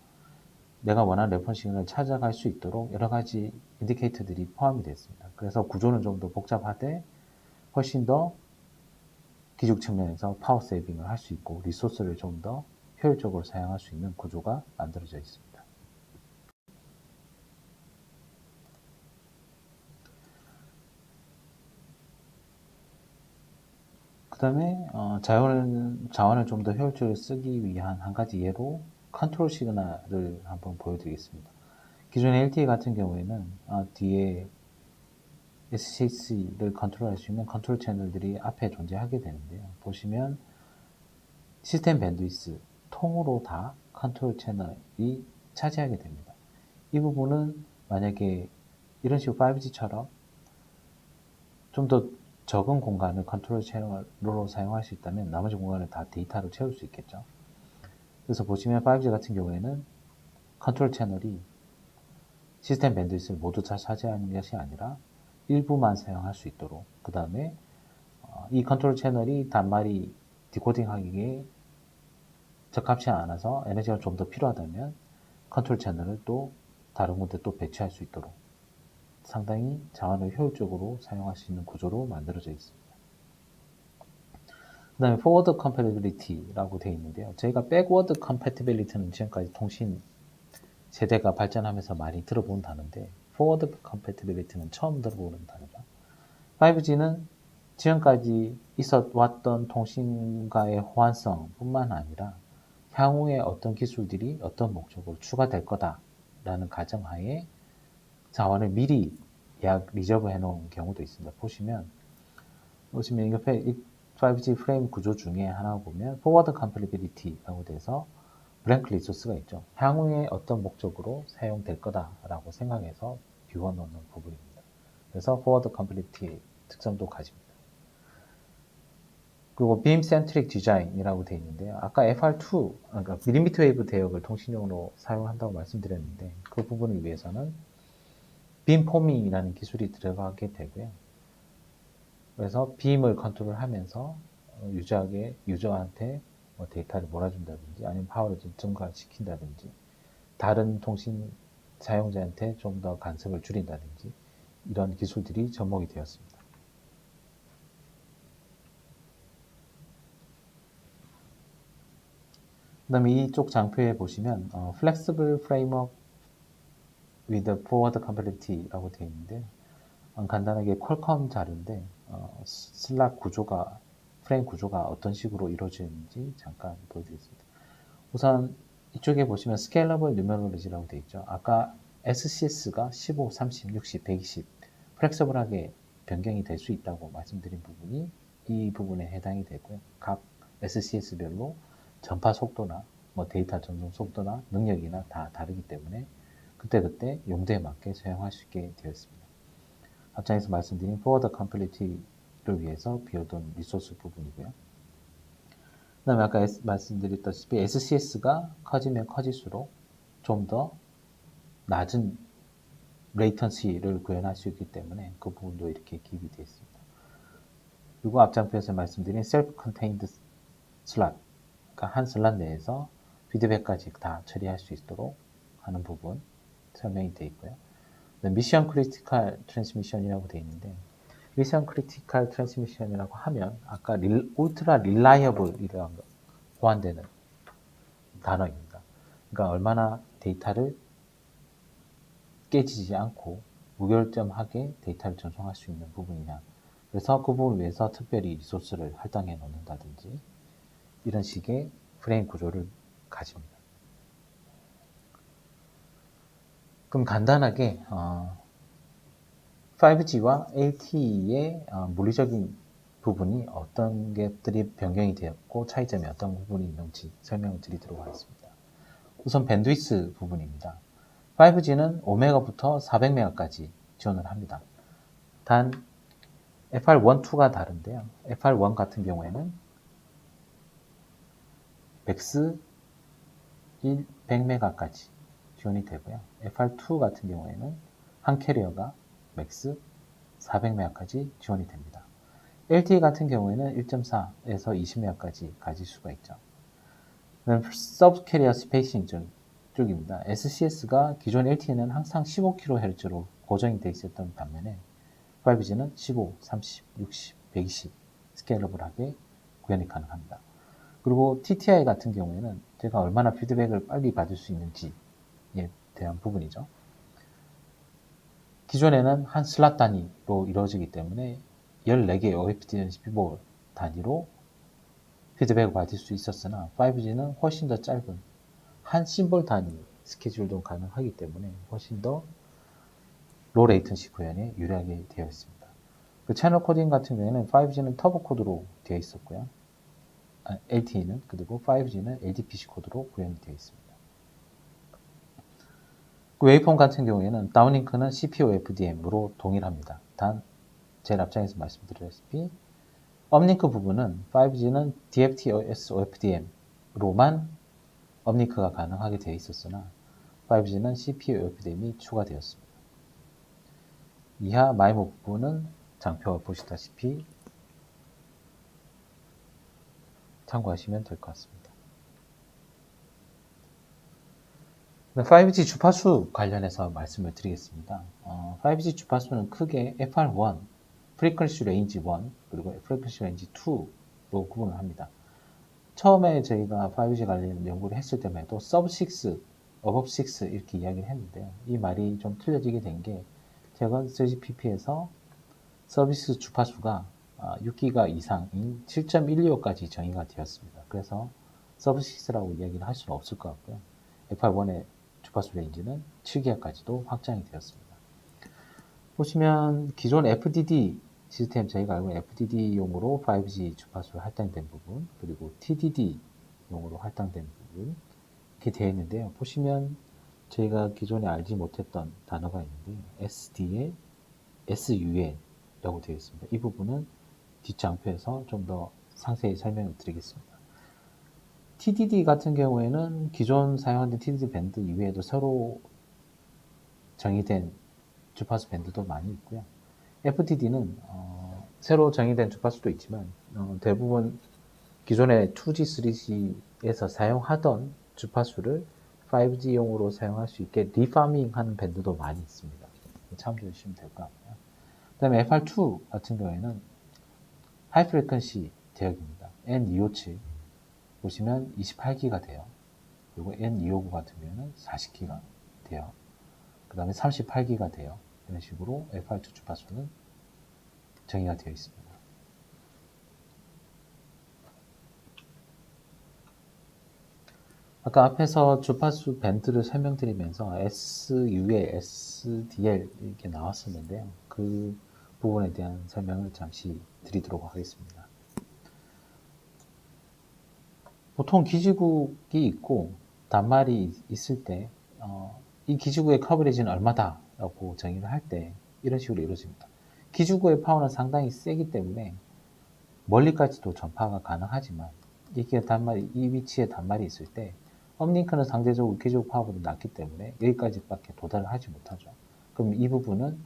내가 원하는 레퍼런스 시그널을 찾아갈 수 있도록 여러 가지 인디케이터들이 포함이 되어 있습니다. 그래서 구조는 좀 더 복잡하되 훨씬 더 기죽 측면에서 파워 세이빙을 할 수 있고 리소스를 좀 더 효율적으로 사용할 수 있는 구조가 만들어져 있습니다. 그 다음에 자원을 좀 더 효율적으로 쓰기 위한 한 가지 예로 컨트롤 시그널을 한번 보여드리겠습니다. 기존의 LTE 같은 경우에는 뒤에 SCC를 컨트롤할 수 있는 컨트롤 채널들이 앞에 존재하게 되는데요. 보시면 시스템 밴드위스, 통으로 다 컨트롤 채널이 차지하게 됩니다. 이 부분은 만약에 이런 식으로 5G처럼 좀 더 적은 공간을 컨트롤 채널로 사용할 수 있다면 나머지 공간을 다 데이터로 채울 수 있겠죠. 그래서 보시면 5G 같은 경우에는 컨트롤 채널이 시스템 밴드위스를 모두 다 차지하는 것이 아니라 일부만 사용할 수 있도록, 그 다음에 이 컨트롤 채널이 단말이 디코딩하기에 적합치 않아서 에너지가 좀 더 필요하다면 컨트롤 채널을 또 다른 곳에 또 배치할 수 있도록 상당히 자원을 효율적으로 사용할 수 있는 구조로 만들어져 있습니다. 그 다음에 forward compatibility라고 되어 있는데요. 저희가 backward compatibility는 지금까지 통신 세대가 발전하면서 많이 들어본 단어인데 forward compatibility는 처음 들어보는 단어죠. 5G는 지금까지 있어왔던 통신과의 호환성 뿐만 아니라 향후에 어떤 기술들이 어떤 목적으로 추가될 거다라는 가정하에 자원을 미리 리저브 해놓은 경우도 있습니다. 보시면 옆에 5G 프레임 구조 중에 하나 보면 Forward Compatibility라고 돼서 블랭크 리소스가 있죠. 향후에 어떤 목적으로 사용될 거다라고 생각해서 비워놓는 부분입니다. 그래서 Forward Compatibility 특성도 가집니다. 그리고 Beam Centric Design이라고 되어 있는데요. 아까 FR2, 그러니까 밀리미터 웨이브 대역을 통신용으로 사용한다고 말씀드렸는데 그 부분을 위해서는 빔 포밍이라는 기술이 들어가게 되고요. 그래서 빔을 컨트롤하면서 유저한테 데이터를 몰아준다든지 아니면 파워를 좀 증가시킨다든지 다른 통신 사용자한테 좀 더 간섭을 줄인다든지 이런 기술들이 접목이 되었습니다. 그 다음에 이쪽 장표에 보시면 Flexible Framework with Forward Compatibility라고 되어 있는데 간단하게 퀄컴 자료인데 슬락 구조가 프레임 구조가 어떤 식으로 이루어지는지 잠깐 보여드리겠습니다. 우선 이쪽에 보시면 Scalable Numerology라고 되어 있죠. 아까 SCS가 15, 30, 60, 120 플렉서블하게 변경이 될 수 있다고 말씀드린 부분이 이 부분에 해당이 되고요. 각 SCS별로 전파 속도나 뭐 데이터 전송 속도나 능력이나 다 다르기 때문에 그때그때 용도에 맞게 사용할 수 있게 되어 있습니다. 앞장에서 말씀드린 Forward Compatibility를 위해서 비워둔 리소스 부분이고요. 그 다음에 아까 말씀드렸다시피 SCS가 커지면 커질수록 좀 더 낮은 레이턴시를 구현할 수 있기 때문에 그 부분도 이렇게 기입이 되어 있습니다. 그리고 앞장표에서 말씀드린 Self-Contained Slot, 그러니까 한 슬롯 내에서 피드백까지 다 처리할 수 있도록 하는 부분 설명이 되어 있고요. 미션 크리티컬 트랜스미션이라고 되어 있는데 미션 크리티컬 트랜스미션이라고 하면 아까 울트라 릴라이어블이라는 호환되는 단어입니다. 그러니까 얼마나 데이터를 깨지지 않고 무결점하게 데이터를 전송할 수 있는 부분이냐. 그래서 그 부분을 위해서 특별히 리소스를 할당해 놓는다든지 이런 식의 프레임 구조를 가집니다. 그럼 간단하게 5G와 LTE의 물리적인 부분이 어떤 것들이 변경이 되었고 차이점이 어떤 부분이 있는지 설명을 드리도록 하겠습니다. 우선 밴드위스 부분입니다. 5G는 5메가부터 400메가까지 지원을 합니다. 단 FR1, 2가 다른데요. FR1 같은 경우에는 맥스 100메가까지 지원이 되고요. FR2 같은 경우에는 한 캐리어가 맥스 400메가까지 지원이 됩니다. LTE 같은 경우에는 1.4에서 20메가까지 가질 수가 있죠. 서브 캐리어 스페이싱 쪽입니다. SCS가 기존 LTE는 항상 15kHz로 고정이 되어 있었던 반면에 5G는 15, 30, 60, 120 스케일러블하게 구현이 가능합니다. 그리고 TTI 같은 경우에는 제가 얼마나 피드백을 빨리 받을 수 있는지에 대한 부분이죠. 기존에는 한 슬롯 단위로 이루어지기 때문에 14개의 OFDM12볼 단위로 피드백을 받을 수 있었으나 5G는 훨씬 더 짧은 한 심볼 단위 스케줄도 가능하기 때문에 훨씬 더 로 레이턴시 구현에 유리하게 되어 있습니다. 그 채널 코딩 같은 경우에는 5G는 터보 코드로 되어 있었고요. LTE는 그리고 5G는 LDPC 코드로 구현이 되어 있습니다. 그 웨이폼 같은 경우에는 다운링크는 CPU FDM으로 동일합니다. 단 제일 앞장에서 말씀드렸다시피 업링크 부분은 5G는 DFTS OFDM으로만 업링크가 가능하게 되어 있었으나 5G는 CPU OFDM이 추가되었습니다. 이하 마이모 부분은 장표 보시다시피 참고하시면 될 것 같습니다. 5G 주파수 관련해서 말씀을 드리겠습니다. 5G 주파수는 크게 FR1, Frequency Range 1, 그리고 Frequency Range 2로 구분을 합니다. 처음에 저희가 5G 관련 연구를 했을 때만 해도 Sub-6, Above-6 이렇게 이야기를 했는데요. 이 말이 좀 틀려지게 된 게 최근 3GPP에서 서비스 주파수가 6기가 이상인 7.125까지 정의가 되었습니다. 그래서 Sub-6라고 이야기를 할 수는 없을 것 같고요. FR1의 주파수 레인지는 7기가까지도 확장이 되었습니다. 보시면 기존 FDD 시스템, 저희가 알고 있는 FDD용으로 5G 주파수를 할당된 부분, 그리고 TDD용으로 할당된 부분 이렇게 되어 있는데요. 보시면 저희가 기존에 알지 못했던 단어가 있는데요. SDA, SUA라고 되어 있습니다. 이 부분은 뒷장표에서 좀 더 상세히 설명을 드리겠습니다. TDD 같은 경우에는 기존 사용하는 TDD 밴드 이외에도 새로 정의된 주파수 밴드도 많이 있고요. FDD는 새로 정의된 주파수도 있지만 대부분 기존의 2G, 3G에서 사용하던 주파수를 5G용으로 사용할 수 있게 리파밍 하는 밴드도 많이 있습니다. 참조해 주시면 될 것 같고요. 그 다음에 FR2 같은 경우에는 하이 프리퀀시 대역입니다. N257 보시면 28기가 돼요. 그리고 N259 같은 경우에는 40기가 돼요. 그 다음에 38기가 돼요. 이런 식으로 FR2 주파수는 정의가 되어 있습니다. 아까 앞에서 주파수 밴드를 설명드리면서 SUL, SDL 이렇게 나왔었는데요. 그 부분에 대한 설명을 잠시 드리도록 하겠습니다. 보통 기지국이 있고 단말이 있을 때 이 기지국의 커버리지는 얼마다 라고 정의를 할 때 이런 식으로 이루어집니다. 기지국의 파워는 상당히 세기 때문에 멀리까지도 전파가 가능하지만 이게 이 위치에 단말이 있을 때 업링크는 상대적으로 기지국 파워보다 낮기 때문에 여기까지밖에 도달을 하지 못하죠. 그럼 이 부분은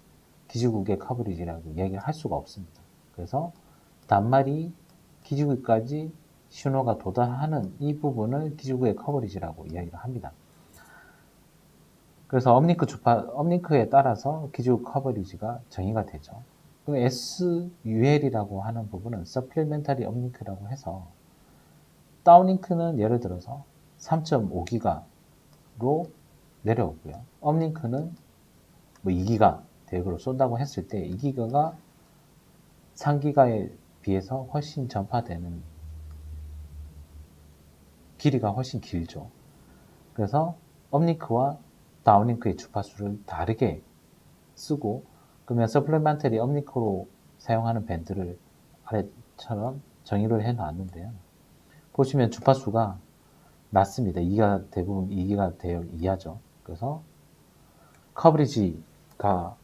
기지국의 커버리지라고 이야기를 할 수가 없습니다. 그래서 단말이 기지국까지 신호가 도달하는 이 부분을 기지국의 커버리지라고 이야기를 합니다. 그래서 업링크에 따라서 기지국 커버리지가 정의가 되죠. 그럼 SUL이라고 하는 부분은 Supplementary Uplink라고 해서 다운링크는 예를 들어서 3.5기가로 내려오고요. 업링크는 뭐 2기가 대역으로 쏜다고 했을 때 2기가가 3기가에 비해서 훨씬 전파되는 길이가 훨씬 길죠. 그래서 업링크와 다운링크의 주파수를 다르게 쓰고 그러면 서플리멘터리 업링크로 사용하는 밴드를 아래처럼 정의를 해 놨는데요. 보시면 주파수가 낮습니다. 2기가 대부분 2기가 대역 이하죠. 그래서 커버리지가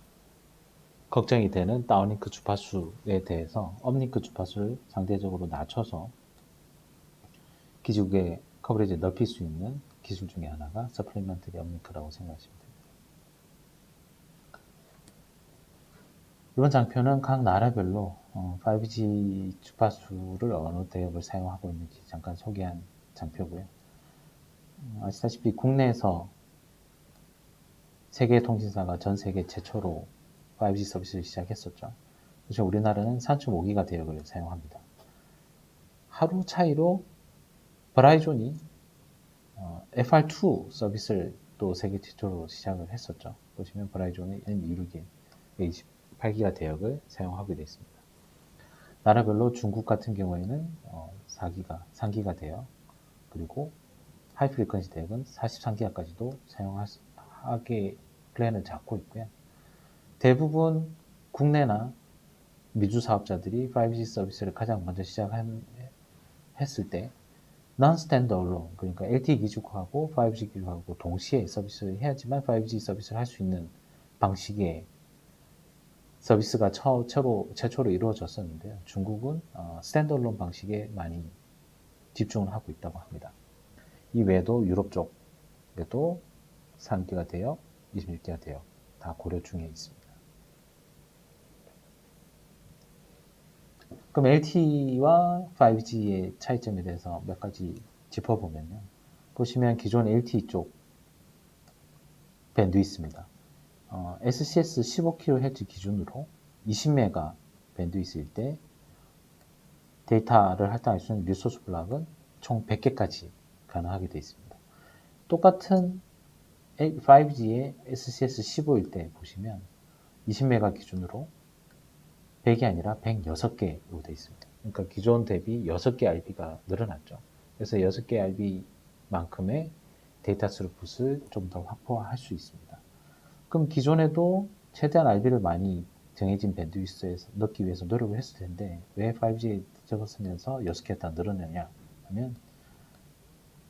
걱정이 되는 다운링크 주파수에 대해서 업링크 주파수를 상대적으로 낮춰서 기지국의 커버리지를 넓힐 수 있는 기술 중에 하나가 서플리멘터리 업링크라고 생각하시면 됩니다. 이번 장표는 각 나라별로 5G 주파수를 어느 대역을 사용하고 있는지 잠깐 소개한 장표고요. 아시다시피 국내에서 세계 통신사가 전 세계 최초로 5G 서비스를 시작했었죠. 그래서 우리나라는 3.5기가 대역을 사용합니다. 하루 차이로 버라이존이 FR2 서비스를 또 세계 최초로 시작을 했었죠. 보시면 버라이존의 N26의 28기가 대역을 사용하게 되어 있습니다. 나라별로 중국 같은 경우에는 4기가, 3기가 대역, 그리고 하이 프리퀀시 대역은 43기가까지도 사용하게 플랜을 잡고 있고요. 대부분 국내나 미주 사업자들이 5G 서비스를 가장 먼저 시작했을 때 non-standalone, 그러니까 LTE 기축하고 5G 기축하고 동시에 서비스를 해야지만 5G 서비스를 할 수 있는 방식의 서비스가 최초로 이루어졌었는데요. 중국은 스탠드얼론 방식에 많이 집중을 하고 있다고 합니다. 이 외에도 유럽 쪽에도 3기가 대역, 26기가 대역 다 고려 중에 있습니다. 그럼 LTE와 5G의 차이점에 대해서 몇 가지 짚어보면요. 보시면 기존 LTE 쪽 밴드위스입니다. SCS 15kHz 기준으로 20메가 밴드위스일 때 데이터를 할당할 수 있는 리소스 블락은 총 100개까지 가능하게 되어 있습니다. 똑같은 5G의 SCS 15일 때 보시면 20메가 기준으로 100이 아니라 106개로 되어 있습니다. 그러니까 기존 대비 6개 RB가 늘어났죠. 그래서 6개 RB만큼의 데이터 스루풋을 좀 더 확보할 수 있습니다. 그럼 기존에도 최대한 RB를 많이 정해진 밴드위스에 넣기 위해서 노력을 했을 텐데 왜 5G에 접었으면서 6개 다 늘어나냐 하면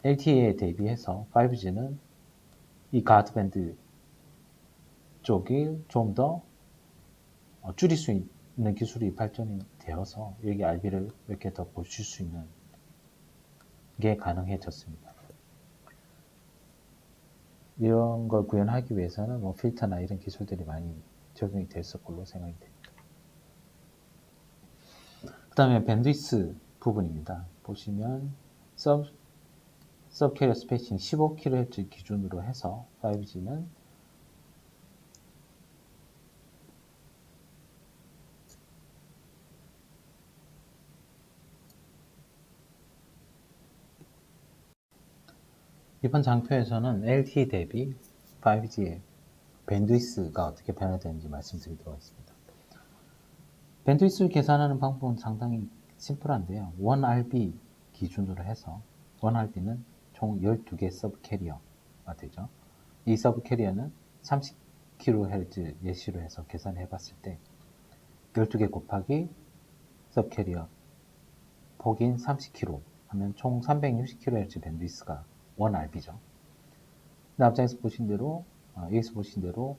LTE에 대비해서 5G는 이 가드밴드 쪽이 좀 더 줄일 수 있는 기술이 발전이 되어서 여기 RB를 몇 개 더 보실 수 있는 게 가능해졌습니다. 이런 걸 구현하기 위해서는 뭐 필터나 이런 기술들이 많이 적용이 됐을 걸로 생각이 됩니다. 그 다음에 밴드위스 부분입니다. 보시면 서브캐리어 스페이싱 15kHz 기준으로 해서 5G는 이번 장표에서는 LTE 대비 5G의 밴드위스가 어떻게 변화되는지 말씀드리도록 하겠습니다. 밴드위스를 계산하는 방법은 상당히 심플한데요. 1RB 기준으로 해서 1RB는 총 12개 서브 캐리어가 되죠. 이 서브 캐리어는 30kHz 예시로 해서 계산해 봤을 때 12개 곱하기 서브 캐리어 폭인 30km 하면 총 360kHz 밴드위스가 1RB죠. 앞장에서 보신 대로, 여기서 보신 대로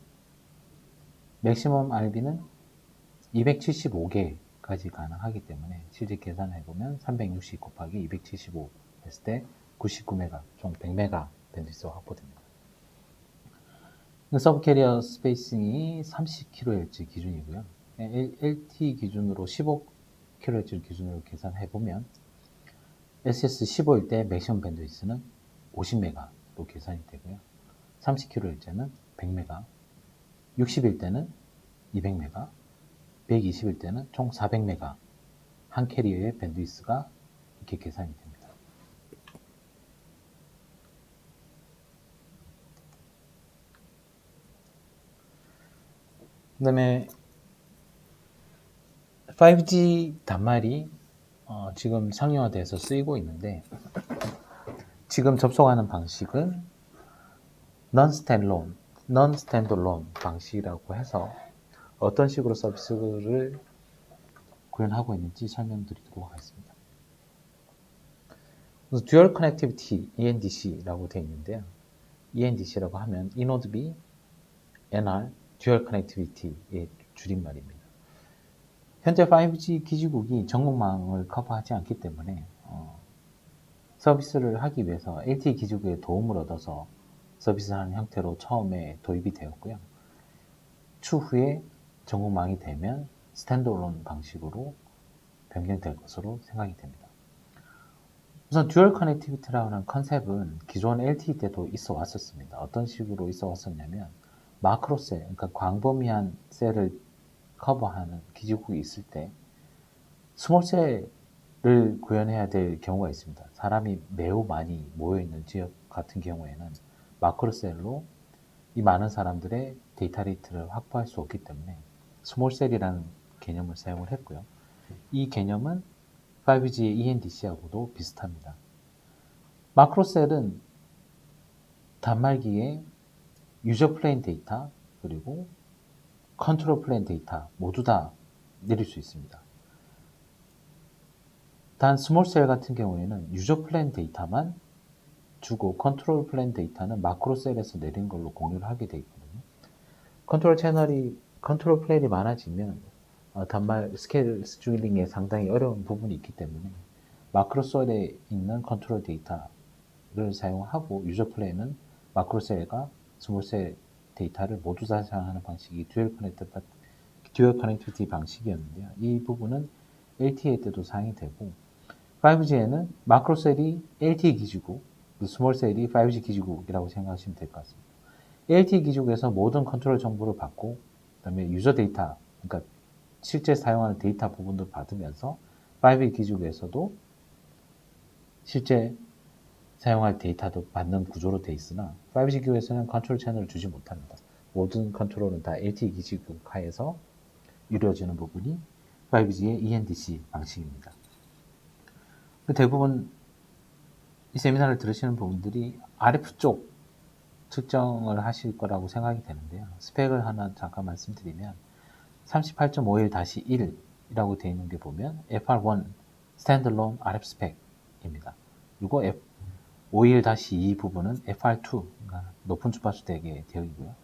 맥시멈 RB는 275개까지 가능하기 때문에 실제 계산해보면 360 곱하기 275 했을 때 99메가, 총 100메가 밴드위스가 확보됩니다. 서브 캐리어 스페이싱이 30kHz 기준이고요. LTE 기준으로 15kHz 기준으로 계산해보면 SS15일 때 맥시멈 밴드위스는 50메가로 계산이 되고요. 30kHz는 100메가, 60일 때는 200메가, 120일 때는 총 400메가 한 캐리어의 밴드위스가 이렇게 계산이 됩니다. 그 다음에 5G 단말이 지금 상용화돼서 쓰이고 있는데 지금 접속하는 방식은 non-standalone 방식이라고 해서 어떤 식으로 서비스를 구현하고 있는지 설명드리도록 하겠습니다. 그래서 Dual Connectivity ENDC라고 되어 있는데요. ENDC라고 하면 Inode B, NR, Dual Connectivity의 줄임말입니다. 현재 5G 기지국이 전국망을 커버하지 않기 때문에 서비스를 하기 위해서 LTE 기지국의 도움을 얻어서 서비스하는 형태로 처음에 도입이 되었고요. 추후에 전국망이 되면 스탠드얼론 방식으로 변경될 것으로 생각이 됩니다. 우선 듀얼 커넥티비티라는 컨셉은 기존 LTE 때도 있어 왔었습니다. 어떤 식으로 있어 왔었냐면 마크로셀, 그러니까 광범위한 셀을 커버하는 기지국이 있을 때 스몰셀을 구현해야 될 경우가 있습니다. 사람이 매우 많이 모여있는 지역 같은 경우에는 마크로셀로 이 많은 사람들의 데이터 레이트를 확보할 수 없기 때문에 스몰셀이라는 개념을 사용을 했고요. 이 개념은 5G의 ENDC하고도 비슷합니다. 마크로셀은 단말기에 유저 플레인 데이터 그리고 컨트롤 플레인 데이터 모두 다 내릴 수 있습니다. 단 스몰셀 같은 경우에는 유저 플레인 데이터만 주고 컨트롤 플레인 데이터는 마크로셀에서 내린 걸로 공유를 하게 되어 있거든요. 컨트롤 플레인이 많아지면 단말 스케일 스케줄링에 상당히 어려운 부분이 있기 때문에 마크로셀에 있는 컨트롤 데이터를 사용하고 유저 플레인은 마크로셀과 스몰셀 데이터를 모두 다 사용하는 방식이 듀얼 커넥티비티 방식이었는데요. 이 부분은 LTE 때도 사용이 되고 5G에는 마크로셀이 LTE 기지국, 스몰셀이 5G 기지국이라고 생각하시면 될 것 같습니다. LTE 기지국에서 모든 컨트롤 정보를 받고 그다음에 유저 데이터, 그러니까 실제 사용하는 데이터 부분도 받으면서 5G 기지국에서도 실제 사용할 데이터도 받는 구조로 되어 있으나 5G 기지국에서는 컨트롤 채널을 주지 못합니다. 모든 컨트롤은 다 LTE 기지국 하에서 이루어지는 부분이 5G의 ENDC 방식입니다. 대부분 이 세미나를 들으시는 분들이 RF 쪽 측정을 하실 거라고 생각이 되는데요. 스펙을 하나 잠깐 말씀드리면 38.51-1이라고 되어 있는 게 보면 FR1 Standalone RF 스펙입니다. 그리고 51-2 부분은 FR2, 그러니까 높은 주파수 대기에 되어 있고요.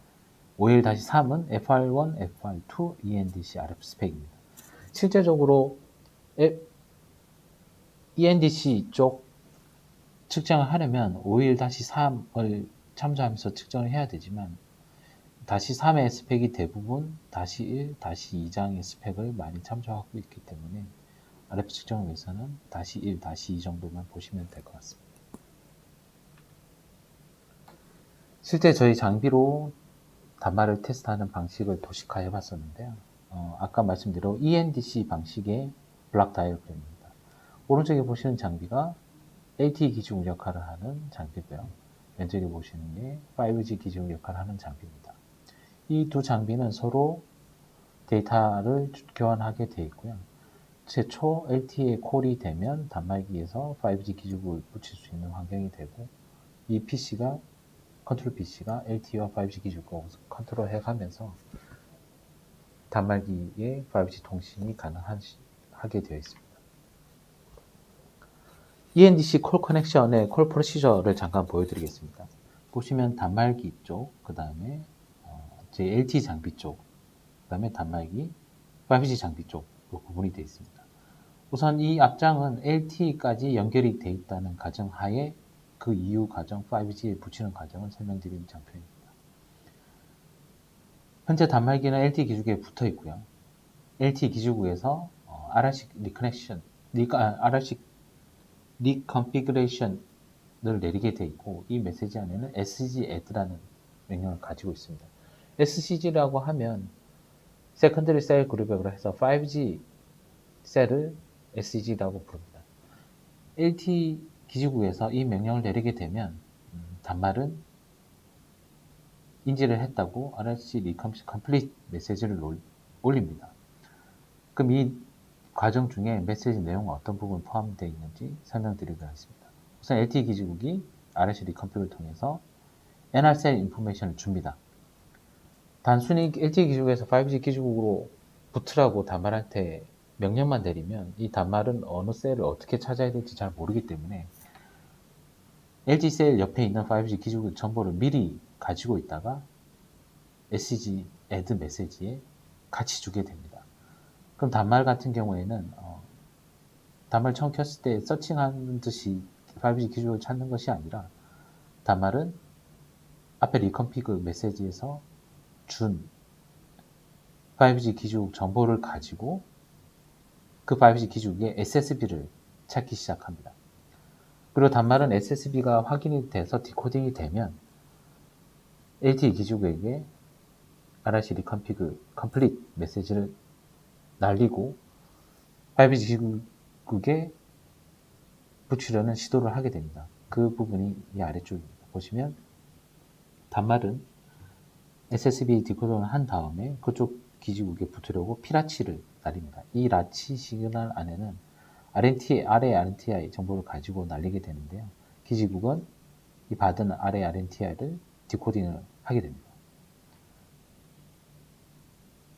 51-3은 FR1, FR2 ENDC RF 스펙입니다. 실제적으로 ENDC 쪽 측정을 하려면 51-3을 참조하면서 측정을 해야 되지만 -3의 스펙이 대부분 -1, -2장의 스펙을 많이 참조하고 있기 때문에 RF 측정을 위해서는 -1, -2 정도만 보시면 될 것 같습니다. 실제 저희 장비로 단말을 테스트하는 방식을 도식화해 봤었는데요. 아까 말씀드린 ENDC 방식의 블락 다이어그램입니다. 오른쪽에 보시는 장비가 LTE 기지국 역할을 하는 장비고요. 왼쪽에 보시는 게 5G 기지국 역할을 하는 장비입니다. 이 두 장비는 서로 데이터를 교환하게 되어 있고요. 최초 LTE 콜이 되면 단말기에서 5G 기지국을 붙일 수 있는 환경이 되고 이 PC가 컨트롤 PC가 LTE와 5G 기준을 컨트롤해 가면서 단말기에 5G 통신이 가능하게 되어 있습니다. ENDC 콜 커넥션의 콜 프로시저를 잠깐 보여드리겠습니다. 보시면 단말기 쪽, 그 다음에 제 LTE 장비 쪽, 그 다음에 단말기 5G 장비 쪽으로 구분이 되어 있습니다. 우선 이 앞장은 LTE까지 연결이 되어 있다는 가정하에 그 이후 과정 5G에 붙이는 과정을 설명드리는 장표입니다. 현재 단말기는 LTE 기지국에 붙어 있고요. LTE 기지국에서 RRC 리컨피그레이션을 내리게 되어 있고, 이 메시지 안에는 SCG add라는 명령을 가지고 있습니다. SCG라고 하면 세컨더리 셀 그룹으로 해서 5G 셀을 SCG라고 부릅니다. LTE 기지국에서 이 명령을 내리게 되면 단말은 인지를 했다고 RRC 리컴플리트 메시지를 올립니다. 그럼 이 과정 중에 메시지 내용은 어떤 부분 포함되어 있는지 설명드리도록 하겠습니다. 우선 LTE 기지국이 RRC 리컴플을 통해서 NRCell 인포메이션을 줍니다. 단순히 LTE 기지국에서 5G 기지국으로 붙으라고 단말한테 명령만 내리면 이 단말은 어느 셀을 어떻게 찾아야 될지 잘 모르기 때문에 LTE 셀 옆에 있는 5G 기지국 정보를 미리 가지고 있다가 SCG add 메시지에 같이 주게 됩니다. 그럼 단말 같은 경우에는 단말 처음 켰을 때 서칭하는 듯이 5G 기지국을 찾는 것이 아니라 단말은 앞에 리컨피그 메시지에서 준 5G 기지국 정보를 가지고 그 5G 기지국의 SSB를 찾기 시작합니다. 그리고 단말은 SSB가 확인이 돼서 디코딩이 되면 LTE 기지국에게 RRC 리컨피그 컴플리트 메시지를 날리고 5G 기지국에 붙이려는 시도를 하게 됩니다. 그 부분이 이 아래쪽입니다. 보시면 단말은 SSB 디코딩을 한 다음에 그쪽 기지국에 붙으려고 P라치를 날립니다. 이 라치 시그널 안에는 아래 RNTI 정보를 가지고 날리게 되는데요. 기지국은 이 받은 아래 RNTI를 디코딩을 하게 됩니다.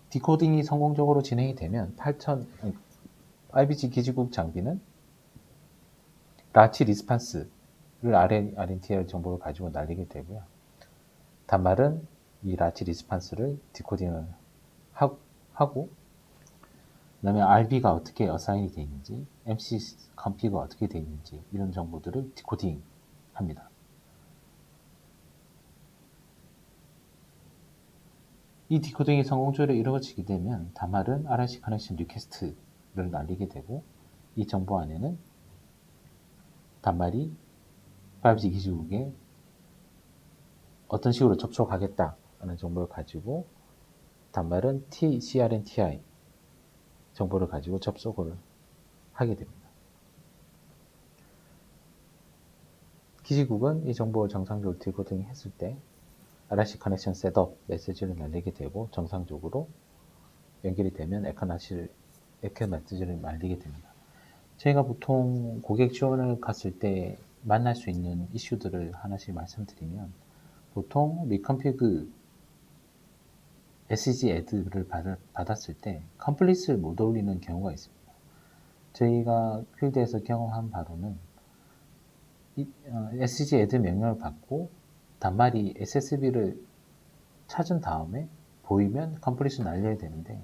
디코딩이 성공적으로 진행이 되면 5G 기지국 장비는 라치 리스판스를 아래 RNTI 정보를 가지고 날리게 되고요. 단말은 이 라치 리스판스를 디코딩을 하고 그 다음에 RB가 어떻게 어사인이 되어 있는지, MC 컴피가 어떻게 되어 있는지 이런 정보들을 디코딩 합니다. 이 디코딩이 성공적으로 이루어지게 되면 단말은 RRC 커넥션 리퀘스트를 날리게 되고 이 정보 안에는 단말이 5G 기지국에 어떤 식으로 접촉하겠다는 정보를 가지고 단말은 CRNTI 정보를 가지고 접속을 하게 됩니다. 기지국은 이 정보를 정상적으로 디코딩 했을 때 RRC 커넥션 셋업 메시지를 날리게 되고 정상적으로 연결이 되면 에코 메시지를 날리게 됩니다. 저희가 보통 고객 지원을 갔을 때 만날 수 있는 이슈들을 하나씩 말씀드리면 보통 리컨피그 SCG add를 받았을 때 컴플리트를 못 올리는 경우가 있습니다. 저희가 필드에서 경험한 바로는 SCG add 명령을 받고 단말이 SSB를 찾은 다음에 보이면 컴플리트를 날려야 되는데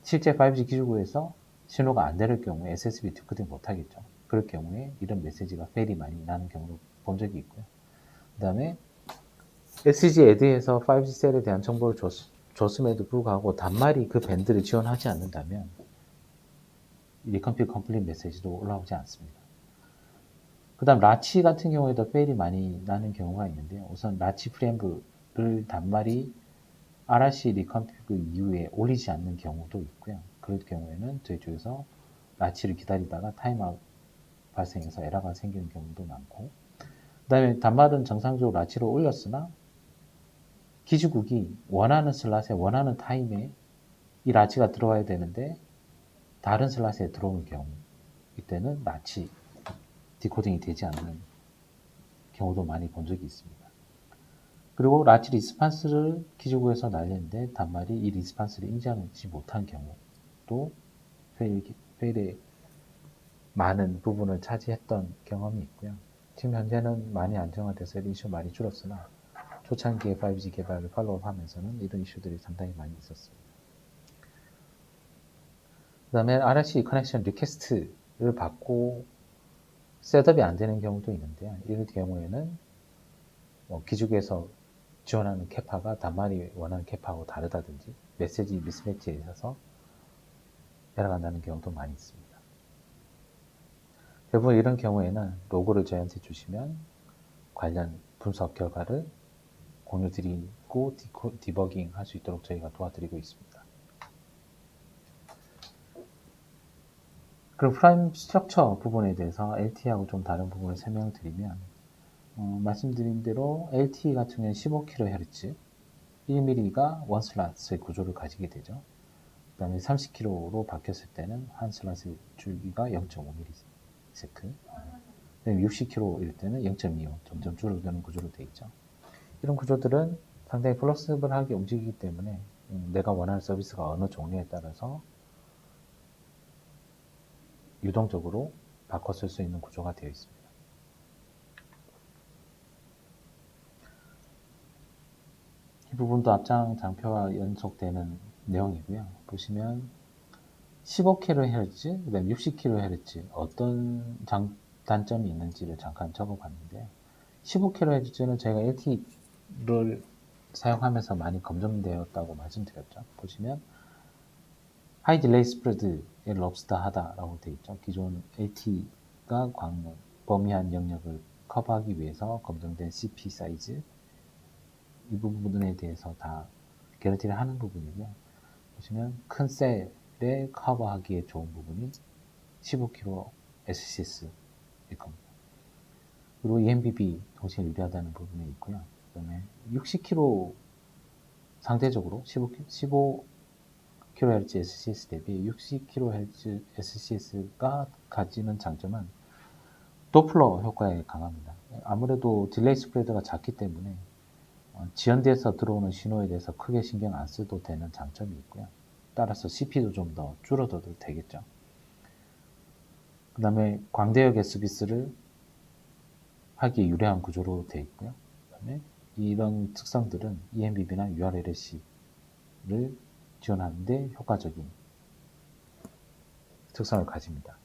실제 5G 기지국에서 신호가 안 되는 경우에 SSB 디코딩 못하겠죠. 그럴 경우에 이런 메시지가 페일이 많이 나는 경우를 본 적이 있고요. 그 다음에 SCG add에서 5G 셀에 대한 정보를 줬음에도 불구하고 단말이 그 밴드를 지원하지 않는다면 리컨피그 컴플릿 메시지도 올라오지 않습니다. 그 다음 라치 같은 경우에도 페일이 많이 나는 경우가 있는데요. 우선 라치 프레임블을 단말이 RRC 리컨피그 이후에 올리지 않는 경우도 있고요. 그럴 경우에는 저희 쪽에서 라치를 기다리다가 타임아웃 발생해서 에러가 생기는 경우도 많고 그 다음에 단말은 정상적으로 라치를 올렸으나 기지국이 원하는 슬롯에 원하는 타임에 이 라치가 들어와야 되는데 다른 슬롯에 들어오는 경우 이때는 라치 디코딩이 되지 않는 경우도 많이 본 적이 있습니다. 그리고 라지 리스판스를 기지국에서 날렸는데 단말이 이 리스판스를 인지하지 못한 경우도 페일의 많은 부분을 차지했던 경험이 있고요. 지금 현재는 많이 안정화돼서 이런 이슈 많이 줄었으나 초창기에 5G 개발을 팔로우하면서는 이런 이슈들이 상당히 많이 있었습니다. 그 다음에 RRC 커넥션 리퀘스트를 받고 셋업이 안 되는 경우도 있는데요. 이럴 경우에는 기죽에서 지원하는 캐파가 단말이 원하는 캐파하고 다르다든지 메시지 미스매치에 있어서 에러가 나는 경우도 많이 있습니다. 대부분 이런 경우에는 로고를 저희한테 주시면 관련 분석 결과를 공유 드리고 디버깅 할 수 있도록 저희가 도와드리고 있습니다. 그리고 프라임 스트럭처 부분에 대해서 LTE하고 좀 다른 부분을 설명을 드리면 말씀드린 대로 LTE 같은 경우는 15kHz 1mm가 원 슬롯의 구조를 가지게 되죠. 그 다음에 30kHz로 바뀌었을 때는 한 슬롯의 줄기가 0.5ms 60kHz일 때는 0.25 점점 줄어드는 구조로 되어 있죠. 이런 구조들은 상당히 플렉서블하게 움직이기 때문에 내가 원하는 서비스가 어느 종류에 따라서 유동적으로 바꿔 쓸 수 있는 구조가 되어 있습니다. 이 부분도 앞장 장표와 연속되는 내용이고요. 보시면 15kHz, 그 다음에 60kHz 어떤 단점이 있는지를 잠깐 적어봤는데요. 15kHz는 저희가 LTE를 사용하면서 많이 검증되었다고 말씀드렸죠. 보시면 하이 딜레이 스프레드에 럽스터하다라고 되어 있죠. 기존 LTE가 범위한 영역을 커버하기 위해서 검증된 CP 사이즈 이 부분에 대해서 다 개런티를 하는 부분이고요. 보시면 큰 셀에 커버하기에 좋은 부분이 15kHz SCS일 겁니다. 그리고 eMBB 동시에 유리하다는 부분이 있고요. 그 다음에 60kHz 상대적으로 15kHz SCS 대비 60kHz SCS가 가지는 장점은 도플러 효과에 강합니다. 아무래도 딜레이 스프레드가 작기 때문에 지연돼서 들어오는 신호에 대해서 크게 신경 안 써도 되는 장점이 있고요. 따라서 CP도 좀 더 줄어들어도 되겠죠. 그 다음에 광대역의 서비스를 하기에 유리한 구조로 되어 있고요. 그 다음에 이런 특성들은 eMBB나 URLLC를 지원하는데 효과적인 특성을 가집니다.